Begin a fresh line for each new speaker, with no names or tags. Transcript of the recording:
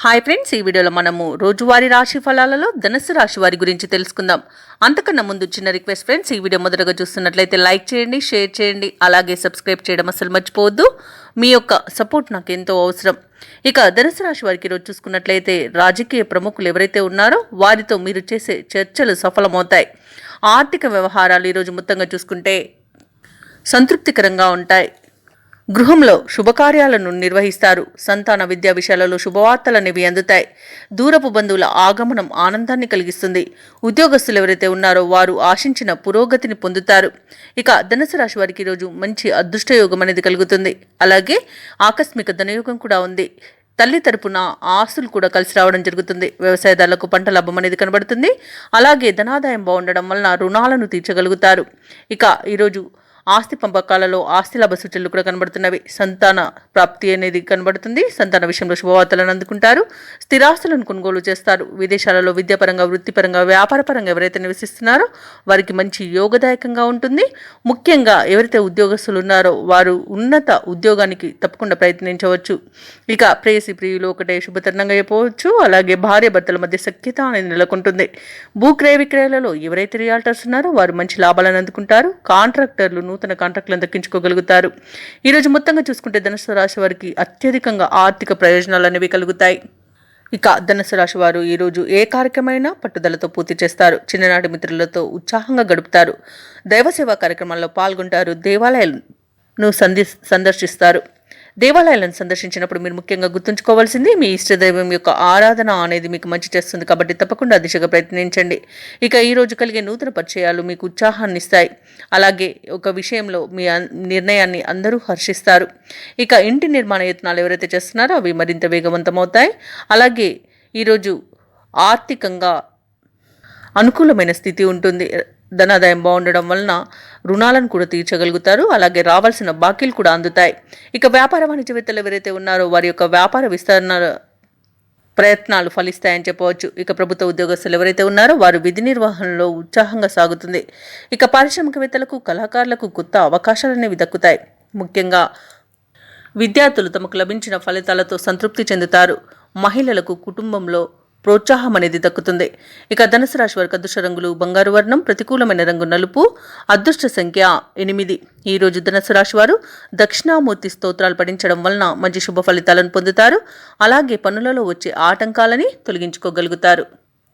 Hi friends, ఈ వీడియోలో మనము రోజువారీ రాశి ఫలాలలో ధనుసు రాశి వారి గురించి తెలుసుకుందాం. అంతకన్నా ముందు చిన్న రిక్వెస్ట్ ఫ్రెండ్స్, ఈ వీడియో మొదటగా చూస్తున్నట్లయితే లైక్ చేయండి, షేర్ చేయండి, అలాగే సబ్స్క్రైబ్ చేయడం అసలు మర్చిపోవద్దు. మీ యొక్క సపోర్ట్ నాకు ఎంతో అవసరం. ఇక ధనుసు రాశి వారికి ఈరోజు చూసుకున్నట్లయితే రాజకీయ ప్రముఖులు ఎవరైతే ఉన్నారో వారితో మీరు చేసే చర్చలు సఫలమవుతాయి. ఆర్థిక వ్యవహారాలు ఈరోజు మొత్తంగా చూసుకుంటే సంతృప్తికరంగా ఉంటాయి. గృహంలో శుభకార్యాలను నిర్వహిస్తారు. సంతాన విద్యా విషయాలలో శుభవార్తలనేవి అందుతాయి. దూరపు బంధువుల ఆగమనం ఆనందాన్ని కలిగిస్తుంది. ఉద్యోగస్తులు ఎవరైతే ఉన్నారో వారు ఆశించిన పురోగతిని పొందుతారు. ఇక ధనుసు రాశి వారికి ఈరోజు మంచి అదృష్టయోగం అనేది కలుగుతుంది. అలాగే ఆకస్మిక ధనయోగం కూడా ఉంది. తల్లి తరపున ఆస్తులు కూడా కలిసి రావడం జరుగుతుంది. వ్యవసాయదారులకు పంట లాభం అనేది కనబడుతుంది. అలాగే ధనాదాయం బాగుండడం వలన రుణాలను తీర్చగలుగుతారు. ఇక ఈరోజు ఆస్తి పంపకాలలో ఆస్తి లాభ సూచనలు కూడా కనబడుతున్నవి. సంతాన ప్రాప్తి అనేది కనబడుతుంది. సంతాన విషయంలో శుభవార్తలను అందుకుంటారు. స్థిరాస్తులను కొనుగోలు చేస్తారు. విదేశాలలో విద్యాపరంగా, వృత్తిపరంగా, వ్యాపారపరంగా ఎవరైతే నివసిస్తున్నారో వారికి మంచి యోగదాయకంగా ఉంటుంది. ముఖ్యంగా ఎవరైతే ఉద్యోగస్తులు ఉన్నారో వారు ఉన్నత ఉద్యోగానికి తప్పకుండా ప్రయత్నించవచ్చు. ఇక ప్రేయసి ప్రియులు ఒకటే శుభతరుణంగా చెప్పవచ్చు. అలాగే భార్య భర్తల మధ్య సఖ్యత అనేది నెలకొంటుంది. భూక్రయ విక్రయాలలో ఎవరైతే రియాల్టర్స్ ఉన్నారో వారు మంచి లాభాలను అందుకుంటారు. కాంట్రాక్టర్లు నూతన కాంట్రాక్టులను దక్కించుకోగలుగుతారు. ఈరోజు మొత్తంగా చూసుకుంటే ధనుసు రాశి వారికి అత్యధికంగా ఆర్థిక ప్రయోజనాలు అనేవి కలుగుతాయి. ఇక ధనుసు రాశి వారు ఈరోజు ఏ కార్యక్రమైనా పట్టుదలతో పూర్తి చేస్తారు. చిన్ననాటి మిత్రులతో ఉత్సాహంగా గడుపుతారు. దైవ సేవా కార్యక్రమాల్లో పాల్గొంటారు. దేవాలయాలను సందర్శిస్తారు. దేవాలయాలను సందర్శించినప్పుడు మీరు ముఖ్యంగా గుర్తుంచుకోవాల్సింది మీ ఇష్టదైవం యొక్క ఆరాధన అనేది మీకు మంచి చేస్తుంది. కాబట్టి తప్పకుండా దిశగా ప్రయత్నించండి. ఇక ఈరోజు కలిగే నూతన పరిచయాలు మీకు ఉత్సాహాన్ని ఇస్తాయి. అలాగే ఒక విషయంలో మీ నిర్ణయాన్ని అందరూ హర్షిస్తారు. ఇక ఇంటి నిర్మాణ యత్నాలు ఎవరైతే చేస్తున్నారో అవి మరింత వేగవంతమవుతాయి. అలాగే ఈరోజు ఆర్థికంగా అనుకూలమైన స్థితి ఉంటుంది. ధనాదాయం బాగుండడం వలన రుణాలను కూడా తీర్చగలుగుతారు. అలాగే రావాల్సిన బాకీలు కూడా అందుతాయి. ఇక వ్యాపార వాణిజ్యవేత్తలు ఎవరైతే ఉన్నారో వారి యొక్క వ్యాపార విస్తరణ ప్రయత్నాలు ఫలిస్తాయని చెప్పవచ్చు. ఇక ప్రభుత్వ ఉద్యోగస్తులు ఎవరైతే ఉన్నారో వారు విధి నిర్వహణలో ఉత్సాహంగా సాగుతుంది. ఇక పారిశ్రామికవేత్తలకు, కళాకారులకు కొత్త అవకాశాలు అనేవి దక్కుతాయి. ముఖ్యంగా విద్యార్థులు తమకు లభించిన ఫలితాలతో సంతృప్తి చెందుతారు. మహిళలకు కుటుంబంలో ప్రోత్సాహం అనేది దక్కుతుంది. ఇక ధనుసు రాశి వారికి అదృష్ట రంగులు బంగారు వర్ణం, ప్రతికూలమైన రంగు నలుపు, అదృష్ట సంఖ్య 8. ఈరోజు ధనుసు రాశి వారు దక్షిణామూర్తి స్తోత్రాలు పఠించడం వలన మంచి శుభ ఫలితాలను పొందుతారు. అలాగే పనులలో వచ్చే ఆటంకాలని తొలగించుకోగలుగుతారు.